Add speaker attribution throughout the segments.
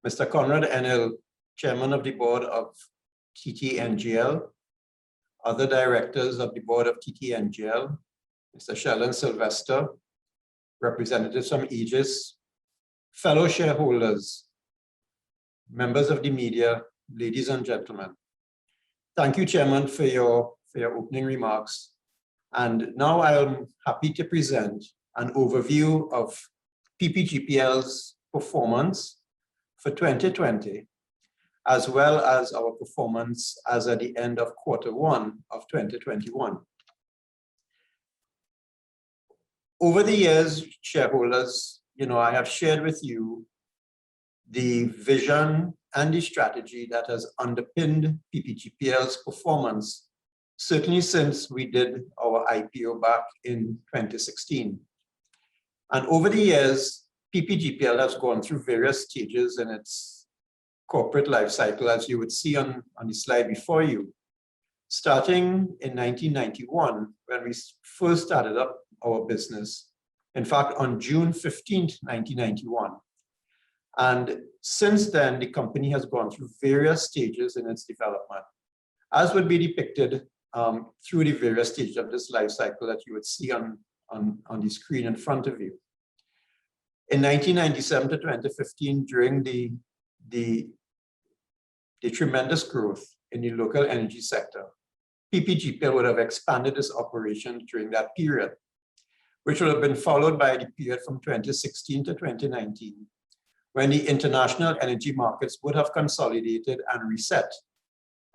Speaker 1: Mr. Conrad Enel, Chairman of the Board of TTNGL, other directors of the Board of TTNGL, Mr. Sheldon Sylvester, representatives from Aegis, fellow shareholders, members of the media, ladies and gentlemen. Thank you, Chairman, for your opening remarks. And now I am happy to present an overview of Ppgpl's performance for 2020, as well as our performance as at the end of Q1 of 2021. Over the years, shareholders, I have shared with you the vision and the strategy that has underpinned Ppgpl's performance, certainly since we did our IPO back in 2016. And over the years, Ppgpl has gone through various stages in its corporate life cycle, as you would see on the slide before you. Starting in 1991, when we first started up our business, in fact, on June 15th, 1991. And since then, the company has gone through various stages in its development, as would be depicted through the various stages of this life cycle that you would see on the screen in front of you. In 1997 to 2015, during the tremendous growth in the local energy sector, Ppgpl would have expanded its operation during that period, which would have been followed by the period from 2016 to 2019, when the international energy markets would have consolidated and reset.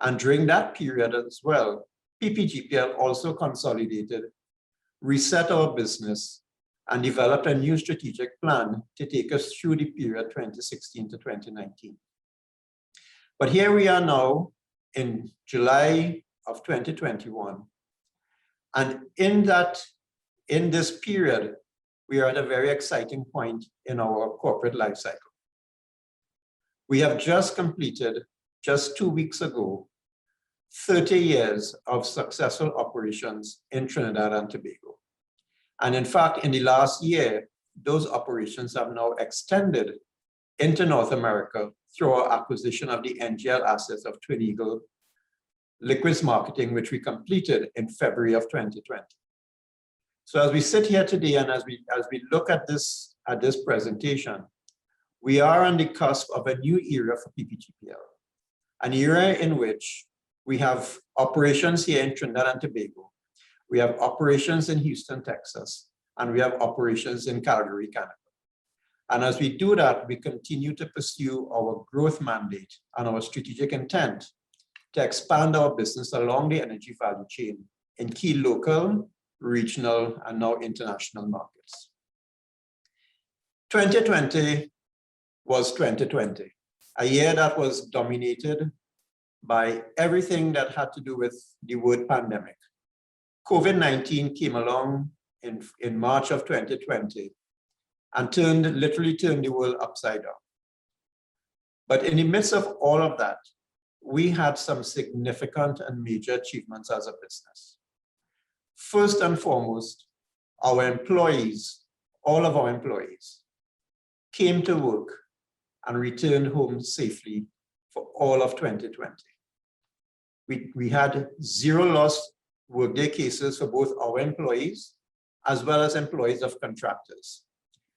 Speaker 1: And during that period as well, Ppgpl also consolidated, reset our business, and developed a new strategic plan to take us through the period 2016 to 2019. But here we are now in July of 2021. And in this period, we are at a very exciting point in our corporate life cycle. We have just completed, just 2 weeks ago, 30 years of successful operations in Trinidad and Tobago. And in fact, in the last year, those operations have now extended into North America through our acquisition of the NGL assets of Twin Eagle Liquids Marketing, which we completed in February of 2020. So as we sit here today and as we look at this presentation, we are on the cusp of a new era for Ppgpl, an era in which we have operations here in Trinidad and Tobago, we have operations in Houston, Texas, and we have operations in Calgary, Canada. And as we do that, we continue to pursue our growth mandate and our strategic intent to expand our business along the energy value chain in key local, regional, and now international markets. 2020 was 2020, a year that was dominated by everything that had to do with the word pandemic. COVID-19 came along in March of 2020 and literally turned the world upside down. But in the midst of all of that, we had some significant and major achievements as a business. First and foremost, our employees, all of our employees, came to work and returned home safely for all of 2020. We had 0 lost workday cases for both our employees as well as employees of contractors.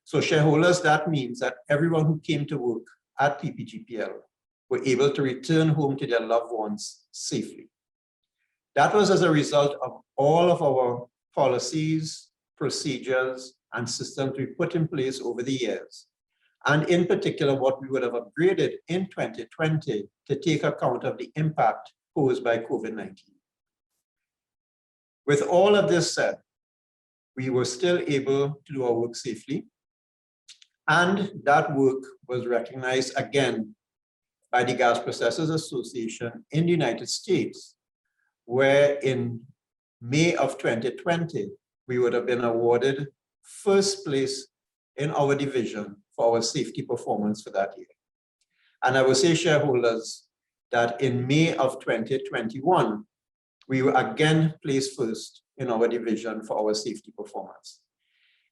Speaker 1: So shareholders, that means that everyone who came to work at Ppgpl were able to return home to their loved ones safely. That was as a result of all of our policies, procedures, and systems we put in place over the years. And in particular, what we would have upgraded in 2020 to take account of the impact posed by COVID-19. With all of this said, we were still able to do our work safely. And that work was recognized again by the Gas Processors Association in the United States, where in May of 2020, we would have been awarded first place in our division for our safety performance for that year. And I will say, shareholders, that in May of 2021, we were again placed first in our division for our safety performance.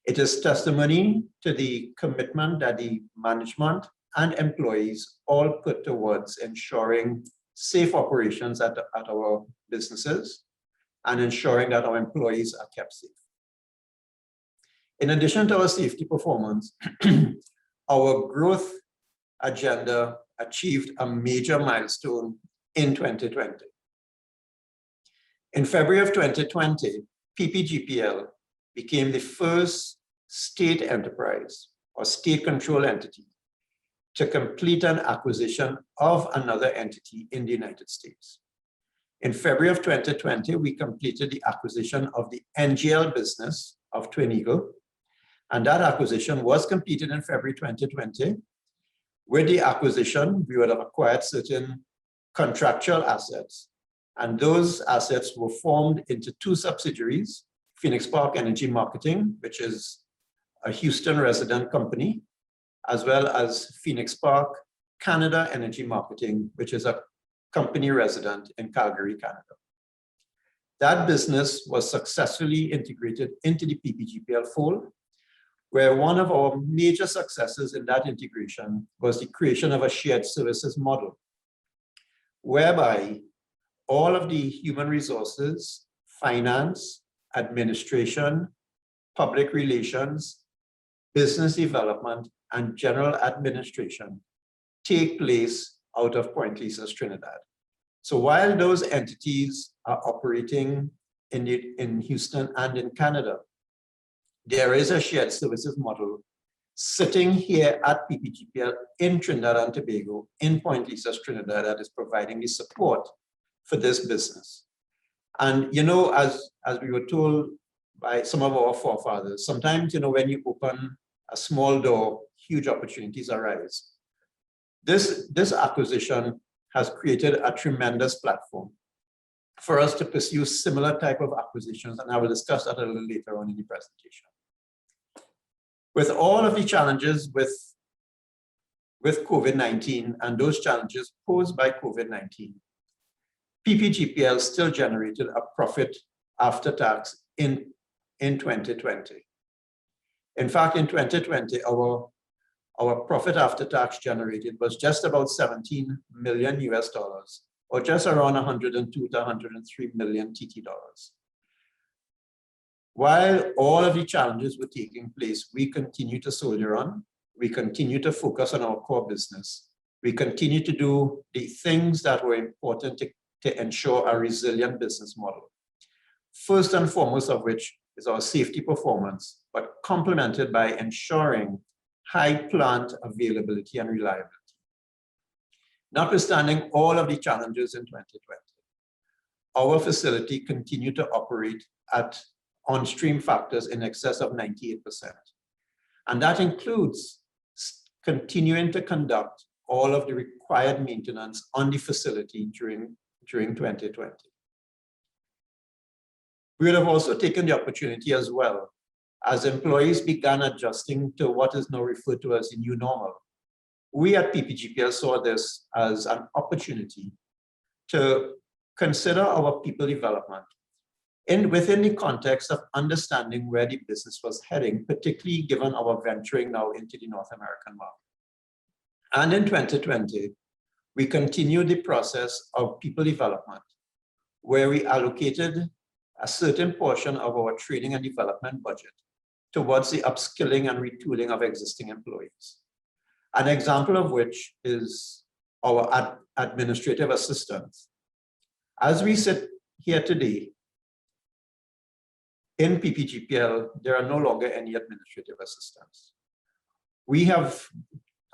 Speaker 1: It is testimony to the commitment that the management and employees all put towards ensuring safe operations at our businesses and ensuring that our employees are kept safe. In addition to our safety performance, our growth agenda achieved a major milestone in 2020. In February of 2020, Ppgpl became the first state enterprise or state-controlled entity to complete an acquisition of another entity in the United States. In February of 2020, we completed the acquisition of the NGL business of Twin Eagle, and that acquisition was completed in February 2020. With the acquisition, we would have acquired certain contractual assets, and those assets were formed into two subsidiaries, Phoenix Park Energy Marketing, which is a Houston resident company, as well as Phoenix Park Canada Energy Marketing, which is a company resident in Calgary, Canada. That business was successfully integrated into the Ppgpl fold, where one of our major successes in that integration was the creation of a shared services model, whereby all of the human resources, finance, administration, public relations, business development, and general administration take place out of Point Lisas, Trinidad. So while those entities are operating in Houston and in Canada, there is a shared services model sitting here at Ppgpl in Trinidad and Tobago, in Point Lisas, Trinidad, that is providing the support for this business. And you know, as we were told by some of our forefathers, sometimes, you know, when you open a small door, huge opportunities arise. This acquisition has created a tremendous platform for us to pursue similar type of acquisitions, and I will discuss that a little later on in the presentation. With all of the challenges with COVID-19 and those challenges posed by COVID-19, Ppgpl still generated a profit after tax in 2020. In fact, in 2020, our profit after tax generated was just about $17 million US, or just around 102 to 103 million TT dollars. While all of the challenges were taking place, we continue to soldier on. We continue to focus on our core business. We continue to do the things that were important to ensure a resilient business model. First and foremost of which is our safety performance, but complemented by ensuring high plant availability and reliability. Notwithstanding all of the challenges in 2020, our facility continued to operate at on-stream factors in excess of 98%. And that includes continuing to conduct all of the required maintenance on the facility during 2020. We would have also taken the opportunity as well, as employees began adjusting to what is now referred to as the new normal. We at Ppgpl saw this as an opportunity to consider our people development within the context of understanding where the business was heading, particularly given our venturing now into the North American market. And in 2020, we continued the process of people development, where we allocated a certain portion of our training and development budget towards the upskilling and retooling of existing employees. An example of which is our administrative assistants. As we sit here today, in Ppgpl, there are no longer any administrative assistants. We have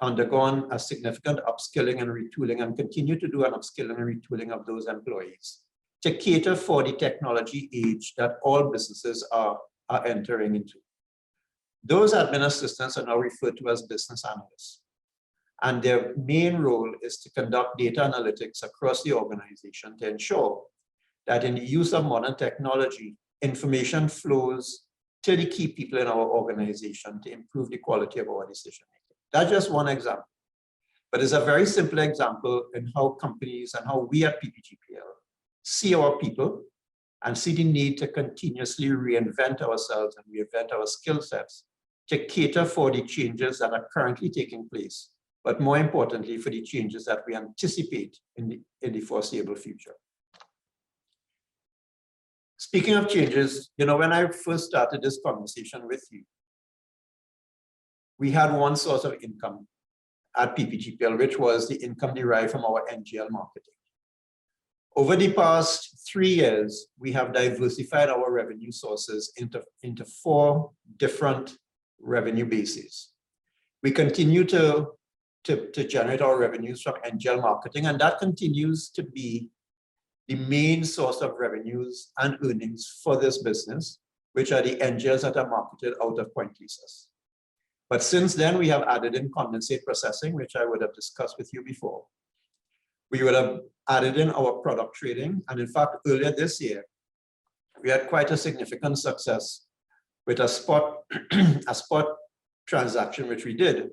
Speaker 1: undergone a significant upskilling and retooling and continue to do an upskilling and retooling of those employees to cater for the technology age that all businesses are entering into. Those admin assistants are now referred to as business analysts. And their main role is to conduct data analytics across the organization to ensure that in the use of modern technology, information flows to the key people in our organization to improve the quality of our decision making. That's just one example, but it's a very simple example in how companies and how we at Ppgpl see our people and see the need to continuously reinvent ourselves and reinvent our skill sets to cater for the changes that are currently taking place but more importantly, for the changes that we anticipate in the foreseeable future. Speaking of changes, you know, when I first started this conversation with you, we had one source of income at Ppgpl, which was the income derived from our NGL marketing. Over the past 3 years, we have diversified our revenue sources into 4 different revenue bases. We continue to generate our revenues from NGL marketing, and that continues to be the main source of revenues and earnings for this business, which are the NGLs that are marketed out of Point Lisas. But since then, we have added in condensate processing, which I would have discussed with you before. We would have added in our product trading, and in fact, earlier this year, we had quite a significant success with a spot transaction, which we did,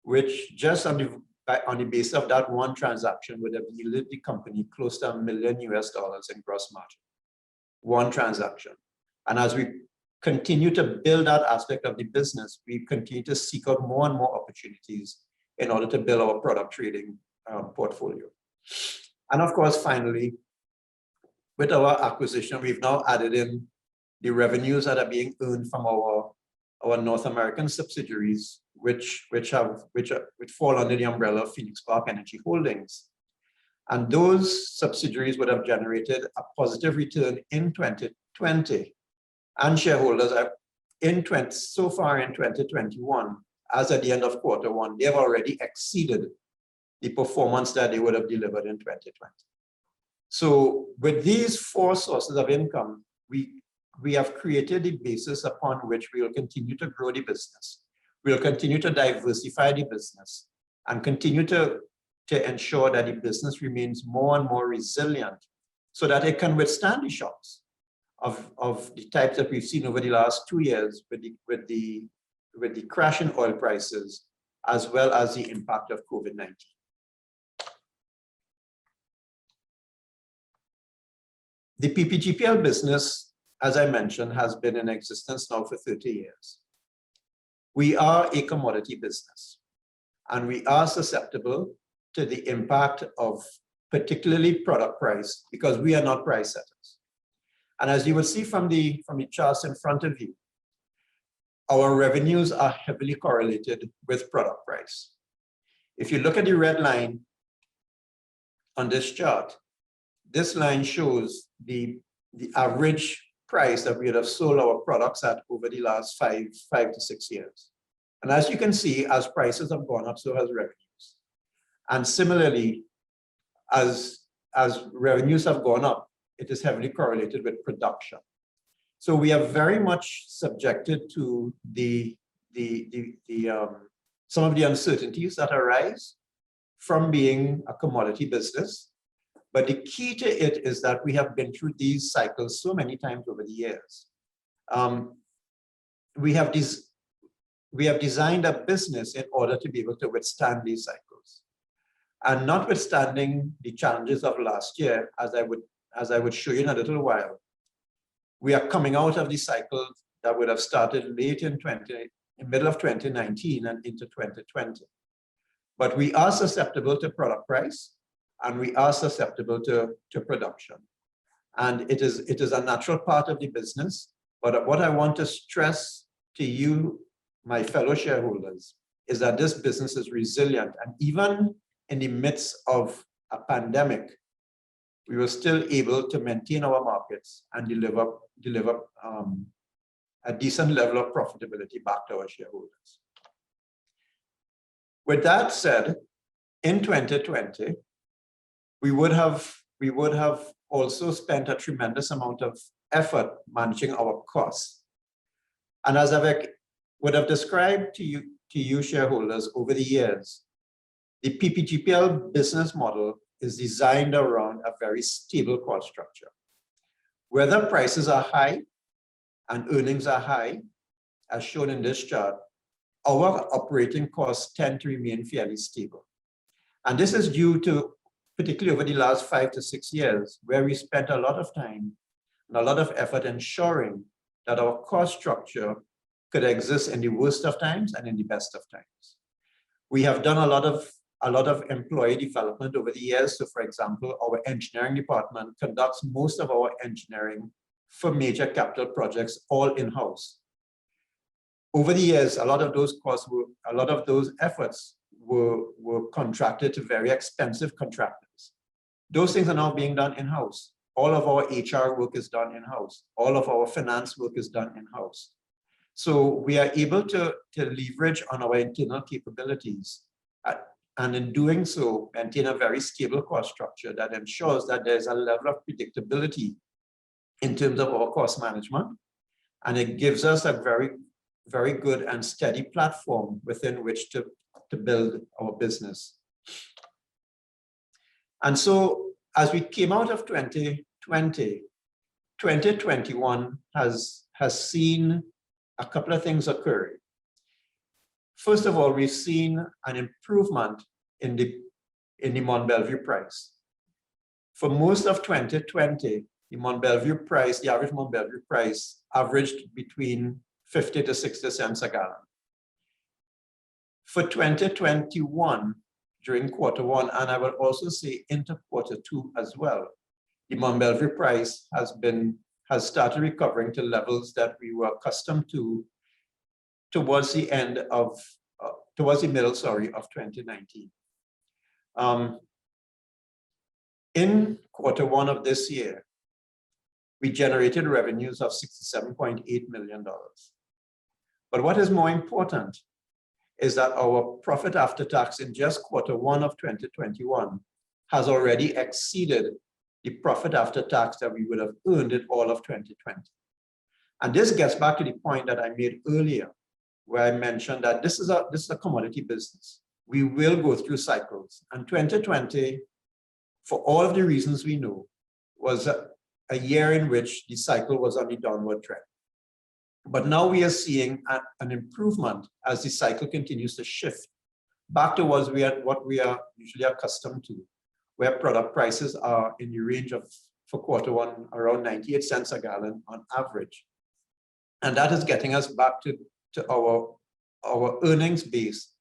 Speaker 1: which just on the basis of that one transaction would have yielded the company close to $1 million in gross margin. One transaction. And as we continue to build that aspect of the business, we continue to seek out more and more opportunities in order to build our product trading portfolio. And of course, finally, with our acquisition, we've now added in the revenues that are being earned from our North American subsidiaries, which fall under the umbrella of Phoenix Park Energy Holdings. And those subsidiaries would have generated a positive return in 2020. And shareholders are so far in 2021, as at the end of Q1, they have already exceeded the performance that they would have delivered in 2020. So with these 4 sources of income, we have created the basis upon which we will continue to grow the business. We will continue to diversify the business and continue to ensure that the business remains more and more resilient so that it can withstand the shocks of the types that we've seen over the last 2 years with the crash in oil prices, as well as the impact of COVID-19. The Ppgpl business, as I mentioned, has been in existence now for 30 years. We are a commodity business, and we are susceptible to the impact of particularly product price because we are not price setters. And as you will see from the charts in front of you, our revenues are heavily correlated with product price. If you look at the red line on this chart, this line shows the average price that we would have sold our products at over the last 5 to 6 years. And as you can see, as prices have gone up, so has revenues. And similarly, as revenues have gone up, it is heavily correlated with production. So we are very much subjected to some of the uncertainties that arise from being a commodity business. But the key to it is that we have been through these cycles so many times over the years. We have designed a business in order to be able to withstand these cycles. And notwithstanding the challenges of last year, as I would show you in a little while, we are coming out of the cycle that would have started late in middle of 2019 and into 2020. But we are susceptible to product price, and we are susceptible to production. And it is a natural part of the business. But what I want to stress to you, my fellow shareholders, is that this business is resilient. And even in the midst of a pandemic, we were still able to maintain our markets and deliver a decent level of profitability back to our shareholders. With that said, in 2020, we would have also spent a tremendous amount of effort managing our costs. And as I would have described to you shareholders over the years, the Ppgpl business model is designed around a very stable cost structure. Whether prices are high and earnings are high, as shown in this chart, our operating costs tend to remain fairly stable. And this is due to, particularly over the last 5 to 6 years, where we spent a lot of time and a lot of effort ensuring that our cost structure could exist in the worst of times and in the best of times. We have done a lot of employee development over the years. So for example, our engineering department conducts most of our engineering for major capital projects all in-house. Over the years, a lot of those efforts were contracted to very expensive contractors. Those things are now being done in-house. All of our HR work is done in-house. All of our finance work is done in-house. So we are able to leverage on our internal capabilities, and in doing so, maintain a very stable cost structure that ensures that there's a level of predictability in terms of our cost management, and it gives us a very, very good and steady platform within which to build our business. And so as we came out of 2020, 2021 has seen a couple of things occurring. First of all, we've seen an improvement in the Mont Belvieu price. For most of 2020, the Mont Belvieu price, the average Mont Belvieu price, averaged between 50 to 60 cents a gallon. For 2021, during Q1, and I will also say into Q2 as well, the Mont Belvieu price has started recovering to levels that we were accustomed to towards the middle, of 2019. In Q1 of this year, we generated revenues of $67.8 million. But what is more important is that our profit after tax in just Q1 of 2021 has already exceeded the profit after tax that we would have earned in all of 2020. And this gets back to the point that I made earlier, where I mentioned that this is a commodity business. We will go through cycles. And 2020, for all of the reasons we know, was a year in which the cycle was on the downward trend. But now we are seeing an improvement as the cycle continues to shift back towards what we are usually accustomed to, where product prices are in the range of, for Q1, around 98 cents a gallon on average. And that is getting us back to our earnings base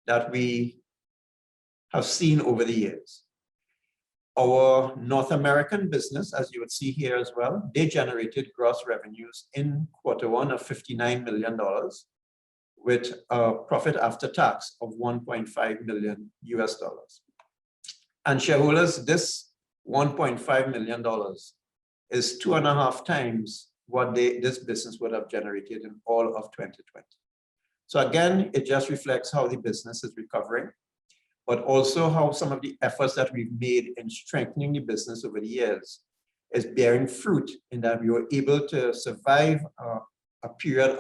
Speaker 1: that we have seen over the years. Our North American business, as you would see here as well, they generated gross revenues in Q1 of $59 million with a profit after tax of $1.5 million US. And shareholders, this $1.5 million is 2.5 times what this business would have generated in all of 2020. So again, it just reflects how the business is recovering, but also how some of the efforts that we've made in strengthening the business over the years is bearing fruit in that we were able to survive a period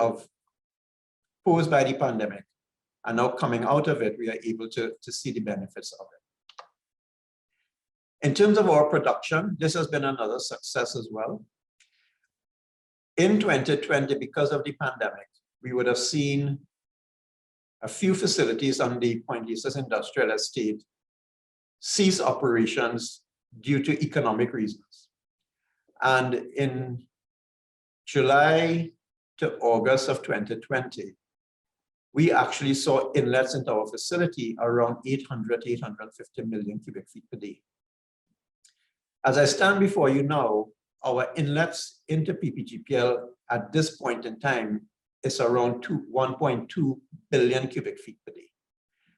Speaker 1: posed by the pandemic. And now coming out of it, we are able to see the benefits of it. In terms of our production, this has been another success as well. In 2020, because of the pandemic, we would have seen a few facilities on the Point Lisas industrial estate cease operations due to economic reasons. And in July to August of 2020, we actually saw inlets into our facility around 800 to 850 million cubic feet per day. As I stand before you now, our inlets into Ppgpl at this point in time is around 1.2 billion cubic feet per day.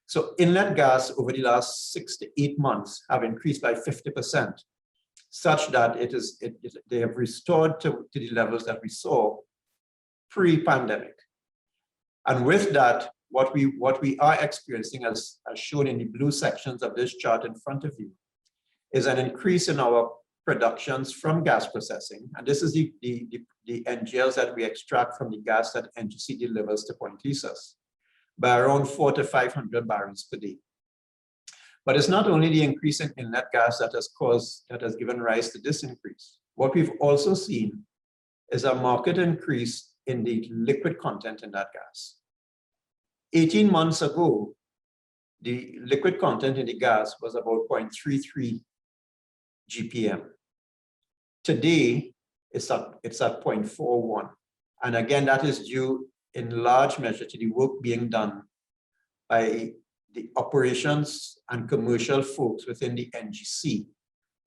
Speaker 1: So inlet gas over the last 6 to 8 months have increased by 50%, such that they have restored to the levels that we saw pre-pandemic. And with that, what we are experiencing, as shown in the blue sections of this chart in front of you, is an increase in our productions from gas processing. And this is the NGLs that we extract from the gas that NGC delivers to Point Lisas by around 400 to 500 barrels per day. But it's not only the increase in inlet gas that has given rise to this increase. What we've also seen is a market increase in the liquid content in that gas. 18 months ago, the liquid content in the gas was about 0.33 GPM. Today, it's at 0.41. And again, that is due in large measure to the work being done by the operations and commercial folks within the NGC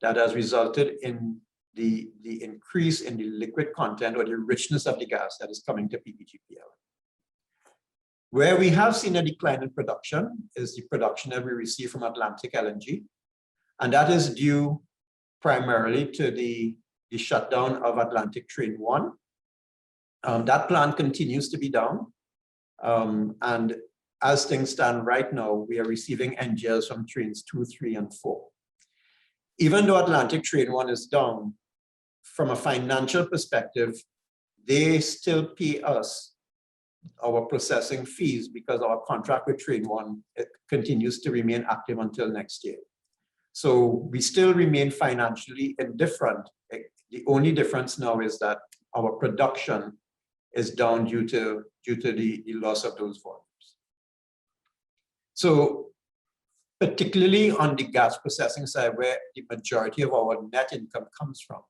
Speaker 1: that has resulted in the increase in the liquid content or the richness of the gas that is coming to Ppgpl. Where we have seen a decline in production is the production that we receive from Atlantic LNG, and that is due primarily to the shutdown of Atlantic Train 1. That plant continues to be down, and as things stand right now, we are receiving NGLs from trains 2, 3, and 4. Even though Atlantic Train 1 is down, from a financial perspective, they still pay us our processing fees because our contract with Train 1 continues to remain active until next year. So we still remain financially indifferent. The only difference now is that our production is down due to the loss of those volumes. So particularly on the gas processing side, where the majority of our net income comes from,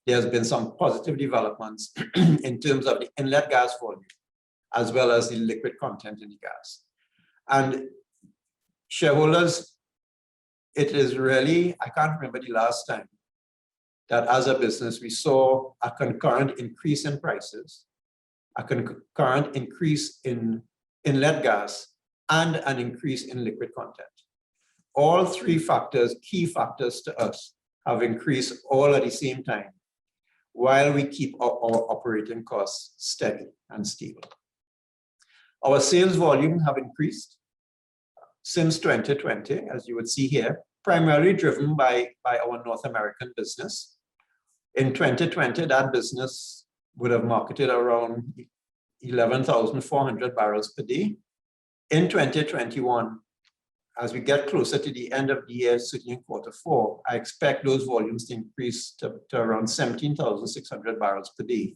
Speaker 1: there's been some positive developments in terms of the inlet gas volume, as well as the liquid content in the gas. And shareholders, it is really, I can't remember the last time that as a business, we saw a concurrent increase in prices, a concurrent increase in inlet gas, and an increase in liquid content. All three factors, key factors to us, have increased all at the same time, while we keep our operating costs steady and stable. Our sales volume have increased since 2020, as you would see here, primarily driven by our North American business. In 2020, that business would have marketed around 11,400 barrels per day. In 2021, as we get closer to the end of the year, certainly in Q4, I expect those volumes to increase to around 17,600 barrels per day.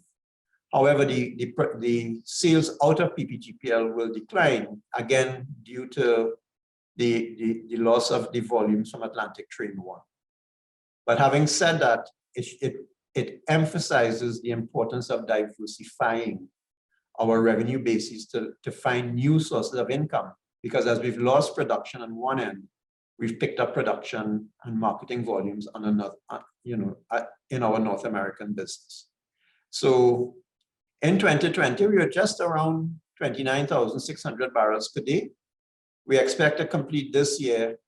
Speaker 1: However, the sales out of Ppgpl will decline, again, due to the loss of the volumes from Atlantic Train 1. But having said that, it emphasizes the importance of diversifying our revenue bases to find new sources of income. Because as we've lost production on one end, we've picked up production and marketing volumes on another, in our North American business. So in 2020, we were just around 29,600 barrels per day. We expect to complete this year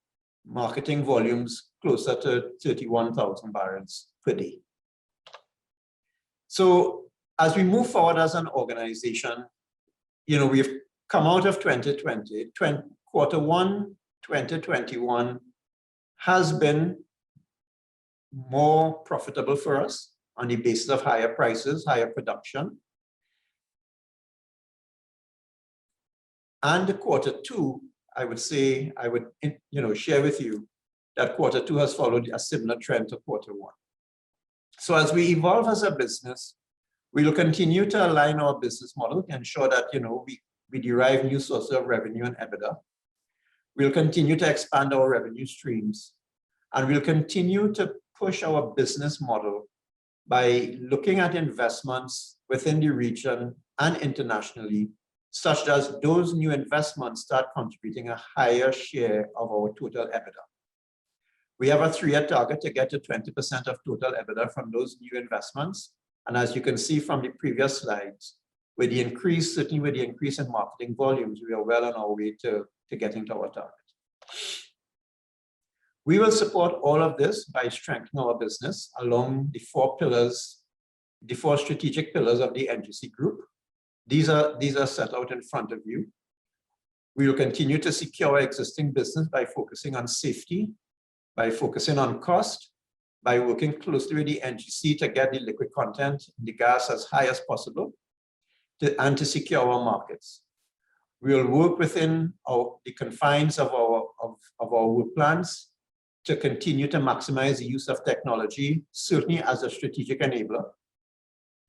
Speaker 1: marketing volumes closer to 31,000 barrels per day. So as we move forward as an organization, we've come out of 2020, Q1 2021 has been more profitable for us on the basis of higher prices, higher production. And Q2, I would say, I would share with you that Q2 has followed a similar trend to Q1. So as we evolve as a business, we will continue to align our business model to ensure that we derive new sources of revenue and EBITDA. We'll continue to expand our revenue streams, and we'll continue to push our business model by looking at investments within the region and internationally, such as those new investments start contributing a higher share of our total EBITDA. We have a 3-year target to get to 20% of total EBITDA from those new investments. And as you can see from the previous slides, with the increase, certainly with the increase in marketing volumes, we are well on our way to getting to our target. We will support all of this by strengthening our business along the 4 pillars, the 4 strategic pillars of the NGC group. These are set out in front of you. We will continue to secure our existing business by focusing on safety, by focusing on cost, by working closely with the NGC to get the liquid content in the gas as high as possible, and to secure our markets. We will work within the confines of our work plans to continue to maximize the use of technology, certainly as a strategic enabler.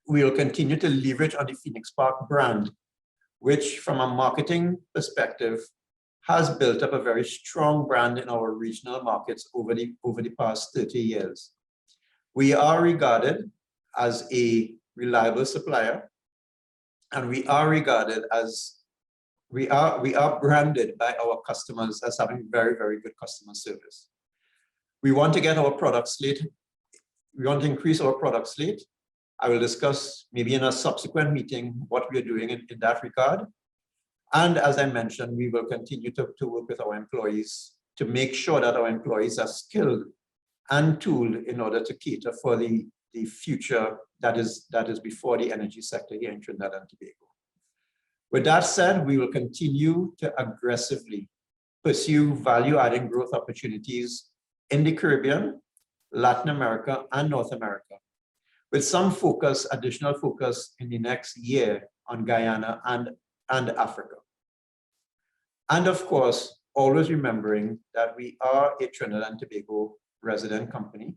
Speaker 1: We will continue to leverage on the Phoenix Park brand, which from a marketing perspective has built up a very strong brand in our regional markets over the past 30 years. We are regarded as a reliable supplier, and we are regarded as we are branded by our customers as having very, very good customer service. We want to get our product slate. We want to increase our product slate. I will discuss maybe in a subsequent meeting what we are doing in that regard. And as I mentioned, we will continue to work with our employees to make sure that our employees are skilled and tooled in order to cater for the future that is before the energy sector here in Trinidad and Tobago. With that said, we will continue to aggressively pursue value-adding growth opportunities in the Caribbean, Latin America, and North America, with some focus, additional focus in the next year on Guyana and Africa. And of course, always remembering that we are a Trinidad and Tobago resident company.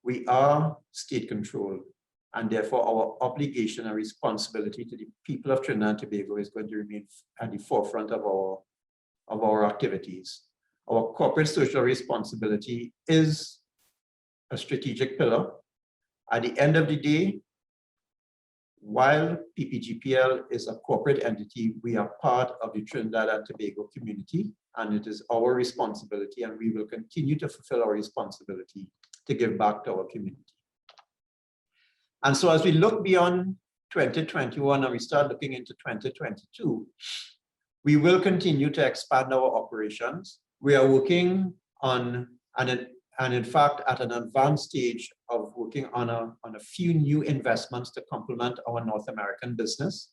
Speaker 1: We are state controlled, and therefore our obligation and responsibility to the people of Trinidad and Tobago is going to remain at the forefront of our activities. Our corporate social responsibility is a strategic pillar. At the end of the day, while Ppgpl is a corporate entity, we are part of the Trinidad and Tobago community, and it is our responsibility, and we will continue to fulfill our responsibility to give back to our community. And so as we look beyond 2021 and we start looking into 2022, we will continue to expand our operations. We are working on, and in fact, at an advanced stage of working on a few new investments to complement our North American business.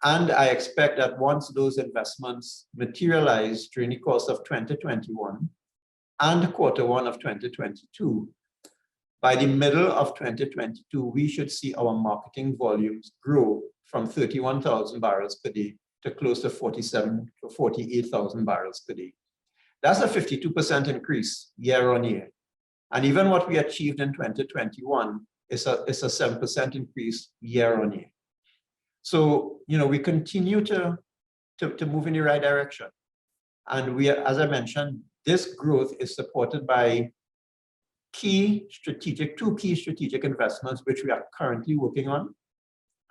Speaker 1: And I expect that once those investments materialize during the course of 2021 and Q1 of 2022, by the middle of 2022, we should see our marketing volumes grow from 31,000 barrels per day to close to 47,000 to 48,000 barrels per day. That's a 52% increase year on year. And even what we achieved in 2021 is a 7% increase year on year. So, we continue to move in the right direction. And we are, as I mentioned, this growth is supported by two key strategic investments, which we are currently working on.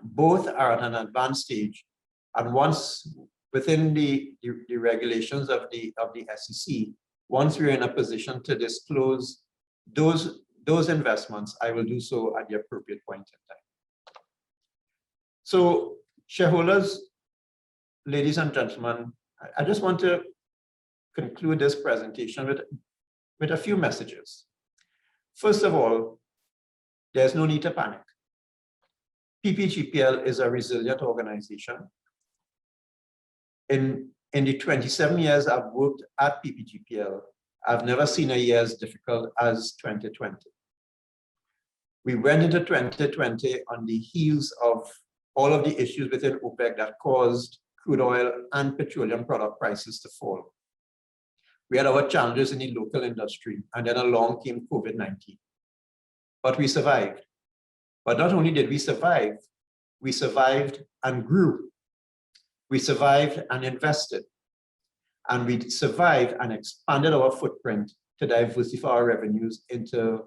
Speaker 1: Both are at an advanced stage. And once within the regulations of the SEC, once we're in a position to disclose those investments, I will do so at the appropriate point in time. So, shareholders, ladies and gentlemen, I just want to conclude this presentation with a few messages. First of all, there's no need to panic. Ppgpl is a resilient organization. In the 27 years I've worked at Ppgpl, I've never seen a year as difficult as 2020. We went into 2020 on the heels of all of the issues within OPEC that caused crude oil and petroleum product prices to fall. We had our challenges in the local industry, and then along came COVID-19. But we survived. But not only did we survive and grew. We survived and invested. And we survived and expanded our footprint to diversify our revenues into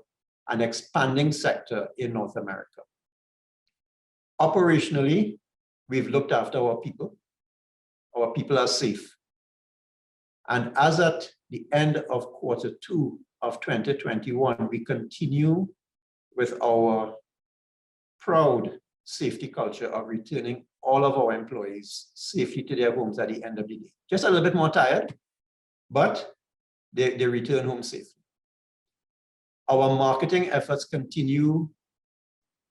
Speaker 1: an expanding sector in North America. Operationally, we've looked after our people. Our people are safe. And as at the end of Q2 of 2021, we continue with our proud safety culture of returning all of our employees safely to their homes at the end of the day. Just a little bit more tired, but they return home safely. Our marketing efforts continue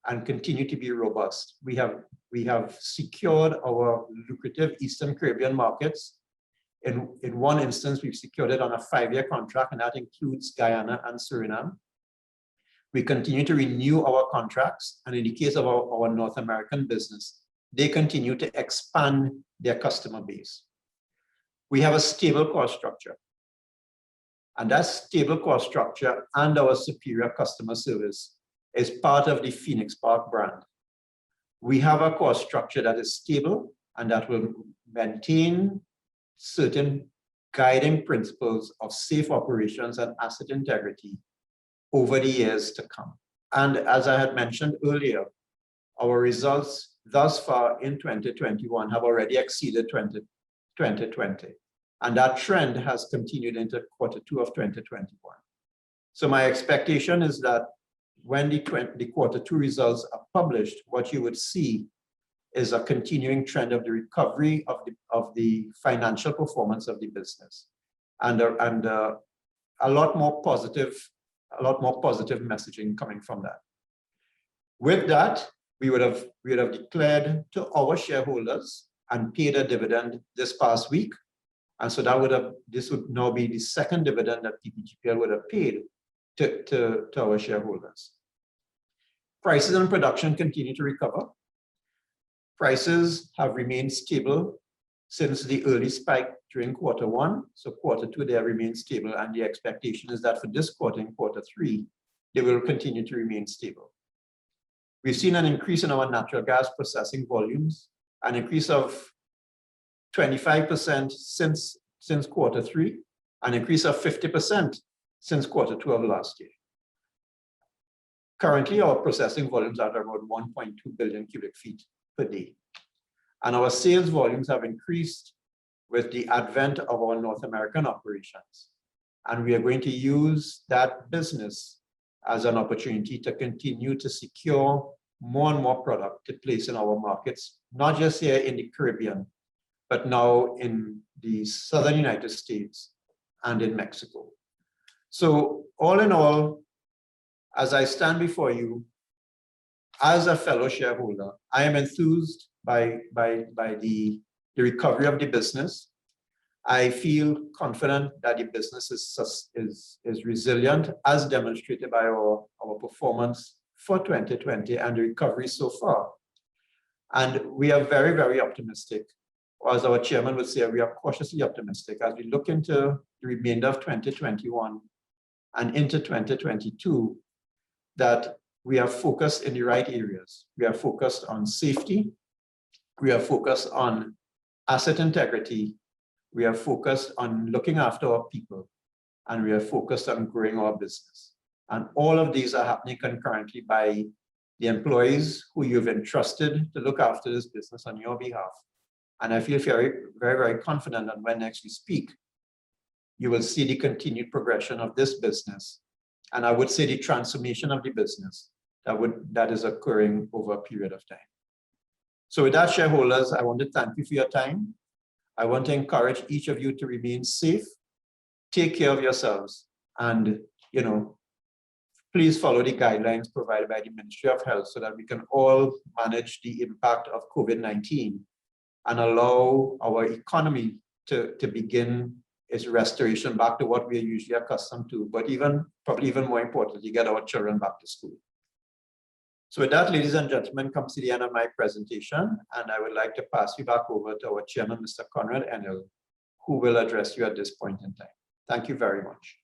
Speaker 1: to be robust. We have secured our lucrative Eastern Caribbean markets. In one instance, we've secured it on a 5-year contract, and that includes Guyana and Suriname. We continue to renew our contracts, and in the case of our North American business, they continue to expand their customer base. We have a stable cost structure, and that stable cost structure and our superior customer service is part of the Phoenix Park brand. We have a cost structure that is stable and that will maintain certain guiding principles of safe operations and asset integrity over the years to come. And as I had mentioned earlier, our results thus far in 2021 have already exceeded 2020. And that trend has continued into quarter 2 of 2021. So my expectation is that when the quarter 2 results are published, what you would see is a continuing trend of the recovery of the financial performance of the business, and a lot more positive messaging coming from that. With that, we would have declared to our shareholders and paid a dividend this past week, and so this would now be the second dividend that Ppgpl would have paid to our shareholders. Prices and production continue to recover. Prices have remained stable since the early spike during quarter 1. So quarter 2, they have remained stable. And the expectation is that for this quarter, in quarter 3, they will continue to remain stable. We've seen an increase in our natural gas processing volumes, an increase of 25% since quarter 3, an increase of 50% since quarter 2 of last year. Currently, our processing volumes are at about 1.2 billion cubic feet per day. And our sales volumes have increased with the advent of our North American operations. And we are going to use that business as an opportunity to continue to secure more and more product to place in our markets, not just here in the Caribbean, but now in the southern United States and in Mexico. So all in all, as I stand before you, as a fellow shareholder, I am enthused by the recovery of the business. I feel confident that the business is resilient, as demonstrated by our performance for 2020 and the recovery so far. And we are very, very optimistic. Or as our chairman would say, we are cautiously optimistic as we look into the remainder of 2021 and into 2022, that we are focused in the right areas. We are focused on safety. We are focused on asset integrity. We are focused on looking after our people. And we are focused on growing our business. And all of these are happening concurrently by the employees who you've entrusted to look after this business on your behalf. And I feel very, very, very confident that when next we speak, you will see the continued progression of this business. And I would say the transformation of the business that is occurring over a period of time. So with that, shareholders, I want to thank you for your time. I want to encourage each of you to remain safe, take care of yourselves, and please follow the guidelines provided by the Ministry of Health so that we can all manage the impact of COVID-19 and allow our economy to begin its restoration back to what we are usually accustomed to, but probably even more importantly, get our children back to school. So with that, ladies and gentlemen, comes to the end of my presentation, and I would like to pass you back over to our chairman, Mr. Conrad Enel, who will address you at this point in time. Thank you very much.